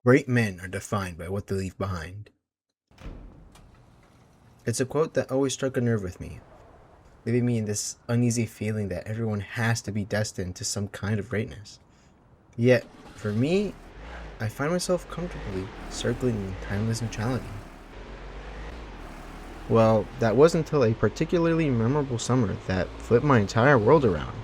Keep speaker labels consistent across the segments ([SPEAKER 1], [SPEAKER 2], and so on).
[SPEAKER 1] Great men are defined by what they leave behind. It's a quote that always struck a nerve with me, leaving me in this uneasy feeling that everyone has to be destined to some kind of greatness. Yet, for me, I find myself comfortably circling in timeless neutrality. Well, that wasn't until a particularly memorable summer that flipped my entire world around,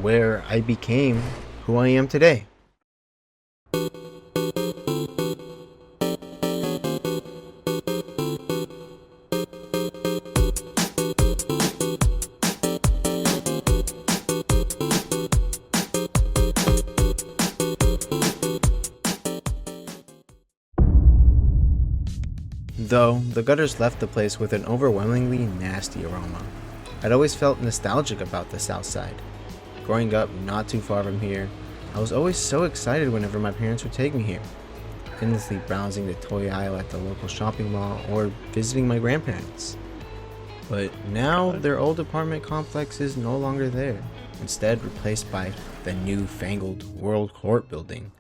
[SPEAKER 1] where I became who I am today. Though, the gutters left the place with an overwhelmingly nasty aroma. I'd always felt nostalgic about the south side. Growing up not too far from here, I was always so excited whenever my parents would take me here, endlessly browsing the toy aisle at the local shopping mall or visiting my grandparents. But now their old apartment complex is no longer there, instead replaced by the new-fangled World Court building.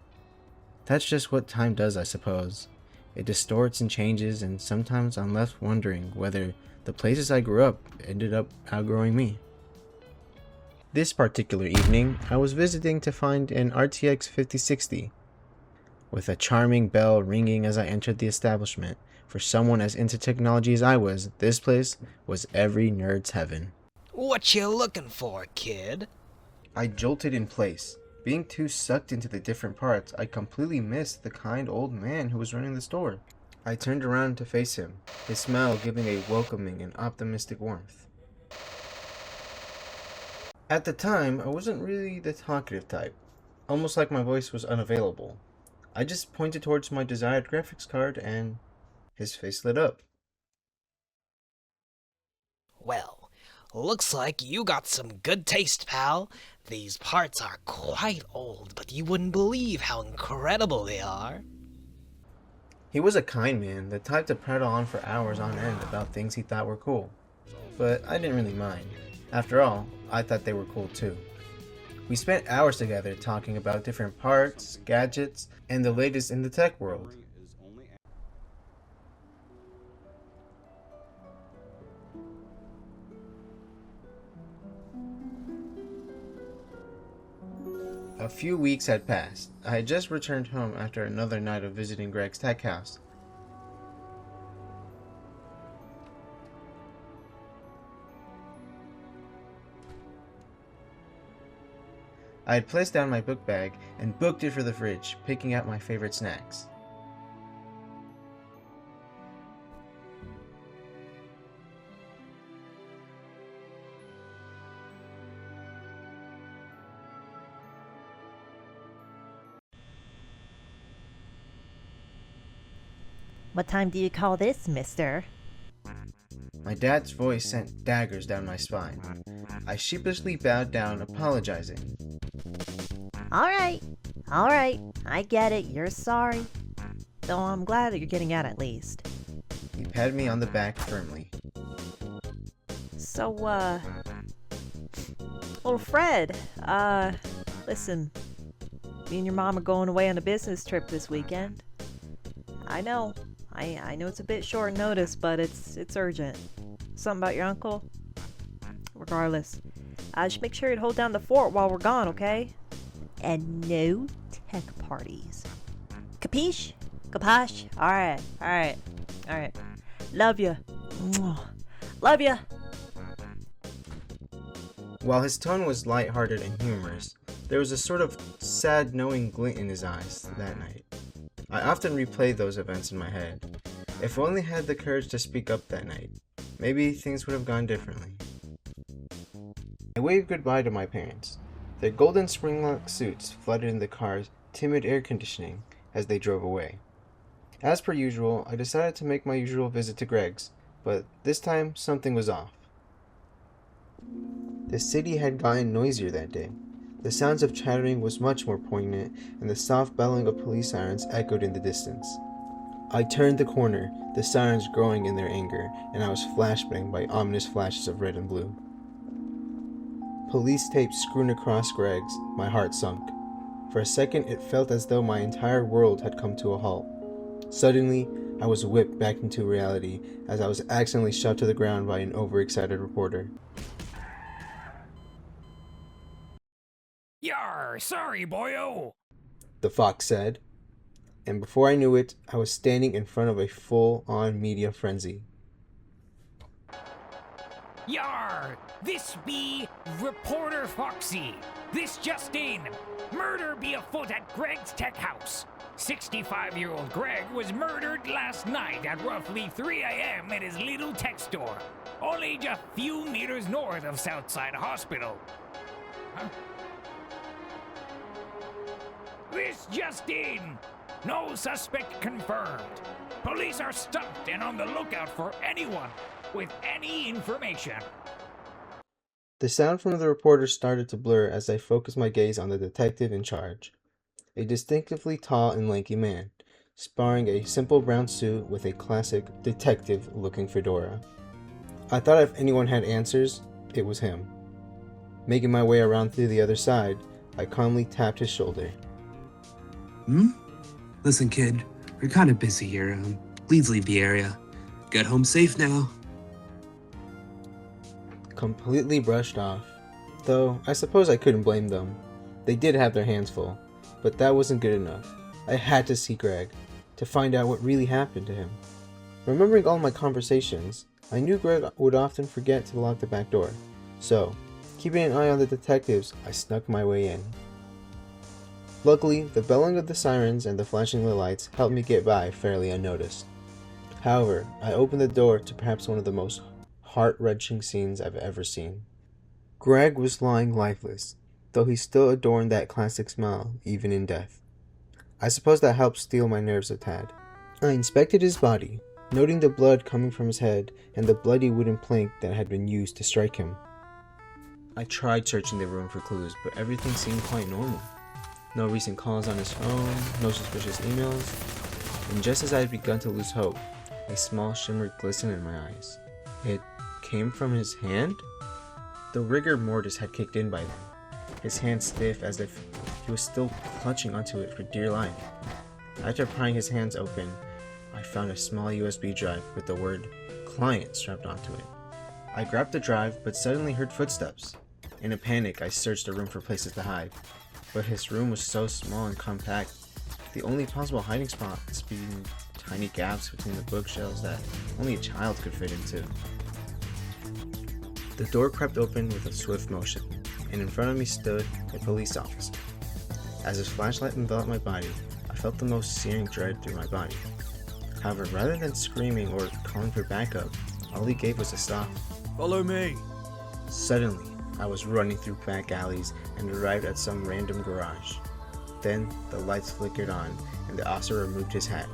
[SPEAKER 1] That's just what time does, I suppose. It distorts and changes, and sometimes I'm left wondering whether the places I grew up ended up outgrowing me. This particular evening, I was visiting to find an RTX 5060, with a charming bell ringing as I entered the establishment. For someone as into technology as I was, this place was every nerd's heaven.
[SPEAKER 2] What you looking for, kid?
[SPEAKER 1] I jolted in place. Being too sucked into the different parts, I completely missed the kind old man who was running the store. I turned around to face him, his smile giving a welcoming and optimistic warmth. At the time, I wasn't really the talkative type, almost like my voice was unavailable. I just pointed towards my desired graphics card and his face lit up.
[SPEAKER 2] Well, looks like you got some good taste, pal. These parts are quite old, but you wouldn't believe how incredible they are.
[SPEAKER 1] He was a kind man, the type to prattle on for hours on end about things he thought were cool. But I didn't really mind. After all, I thought they were cool too. We spent hours together talking about different parts, gadgets, and the latest in the tech world. A few weeks had passed. I had just returned home after another night of visiting Greg's tech house. I had placed down my book bag and booked it for the fridge, picking out my favorite snacks.
[SPEAKER 3] What time do you call this, mister?
[SPEAKER 1] My dad's voice sent daggers down my spine. I sheepishly bowed down, apologizing.
[SPEAKER 3] Alright, I get it, you're sorry. Though I'm glad that you're getting out at least.
[SPEAKER 1] He patted me on the back firmly.
[SPEAKER 3] So, little Fred, listen, me and your mom are going away on a business trip this weekend. I know it's a bit short notice, but it's urgent. Something about your uncle? Regardless, just make sure you hold down the fort while we're gone, okay? And no tech parties. Capiche? Capash? Alright. Love ya. Love ya.
[SPEAKER 1] While his tone was light-hearted and humorous, there was a sort of sad knowing glint in his eyes that night. I often replayed those events in my head. If only I had the courage to speak up that night, maybe things would have gone differently. I waved goodbye to my parents. Their golden spring-lock suits flooded in the car's timid air conditioning as they drove away. As per usual, I decided to make my usual visit to Greg's, but this time something was off. The city had gotten noisier that day. The sounds of chattering was much more poignant, and the soft bellowing of police sirens echoed in the distance. I turned the corner, the sirens growing in their anger, and I was flashbanged by ominous flashes of red and blue. Police tape screwed across Greg's, my heart sunk. For a second, it felt as though my entire world had come to a halt. Suddenly, I was whipped back into reality as I was accidentally shoved to the ground by an overexcited reporter.
[SPEAKER 4] Yar, sorry, boyo.
[SPEAKER 1] The fox said. And before I knew it, I was standing in front of a full-on media frenzy.
[SPEAKER 4] Yar, this be Reporter Foxy. This just in. Murder be afoot at Greg's tech house. 65-year-old Greg was murdered last night at roughly 3 a.m. at his little tech store, only just a few meters north of Southside Hospital. Huh? This just in. No suspect confirmed. Police are stumped and on the lookout for anyone with any information.
[SPEAKER 1] The sound from the reporter started to blur as I focused my gaze on the detective in charge. A distinctively tall and lanky man, sporting a simple brown suit with a classic detective-looking fedora. I thought if anyone had answers, it was him. Making my way around to the other side, I calmly tapped his shoulder.
[SPEAKER 5] Listen, kid, we're kind of busy here. Please leave the area. Get home safe now.
[SPEAKER 1] Completely brushed off. Though, I suppose I couldn't blame them. They did have their hands full, but that wasn't good enough. I had to see Greg, to find out what really happened to him. Remembering all my conversations, I knew Greg would often forget to lock the back door. So, keeping an eye on the detectives, I snuck my way in. Luckily, the bellowing of the sirens and the flashing of the lights helped me get by fairly unnoticed. However, I opened the door to perhaps one of the most heart-wrenching scenes I've ever seen. Greg was lying lifeless, though he still adorned that classic smile, even in death. I suppose that helped steel my nerves a tad. I inspected his body, noting the blood coming from his head and the bloody wooden plank that had been used to strike him. I tried searching the room for clues, but everything seemed quite normal. No recent calls on his phone, no suspicious emails, and just as I had begun to lose hope, a small shimmer glistened in my eyes. It came from his hand? The rigor mortis had kicked in by then, his hand stiff as if he was still clutching onto it for dear life. After prying his hands open, I found a small USB drive with the word "client" strapped onto it. I grabbed the drive, but suddenly heard footsteps. In a panic, I searched the room for places to hide, but his room was so small and compact, the only possible hiding spots being tiny gaps between the bookshelves that only a child could fit into. The door crept open with a swift motion, and in front of me stood a police officer. As his flashlight enveloped my body, I felt the most searing dread through my body. However, rather than screaming or calling for backup, all he gave was a stop.
[SPEAKER 6] Follow me.
[SPEAKER 1] Suddenly, I was running through back alleys and arrived at some random garage. Then, the lights flickered on and the officer removed his hat,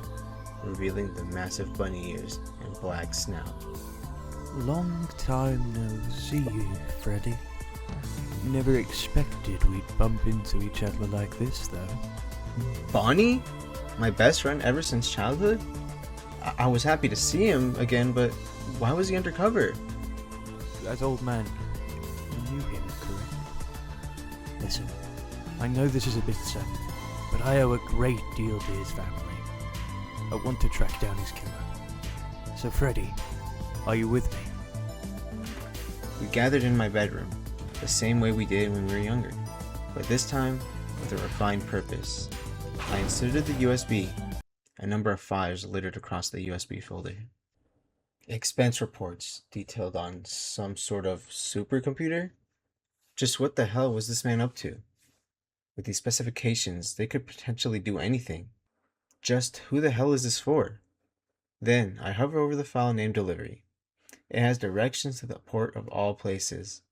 [SPEAKER 1] revealing the massive bunny ears and black snout.
[SPEAKER 6] Long time no see you, Freddy. Never expected we'd bump into each other like this, though.
[SPEAKER 1] Bonnie? My best friend ever since childhood? I was happy to see him again, but why was he undercover?
[SPEAKER 6] That old man, you knew him, correct? Listen, I know this is a bit sudden, but I owe a great deal to his family. I want to track down his killer. So Freddy, are you with me?
[SPEAKER 1] We gathered in my bedroom, the same way we did when we were younger, but this time with a refined purpose. I inserted the USB. A number of files littered across the USB folder. Expense reports detailed on some sort of supercomputer? Just what the hell was this man up to? With these specifications, they could potentially do anything. Just who the hell is this for? Then I hover over the file named Delivery. It has directions to the port of all places.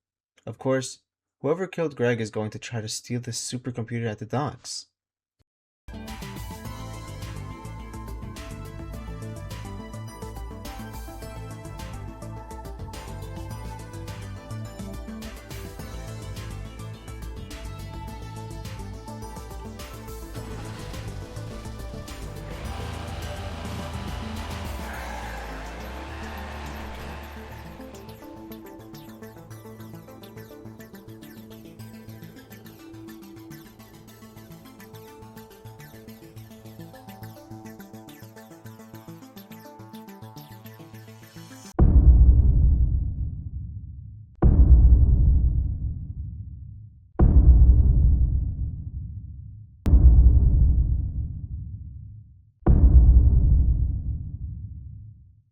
[SPEAKER 1] Of course, whoever killed Greg is going to try to steal this supercomputer at the docks.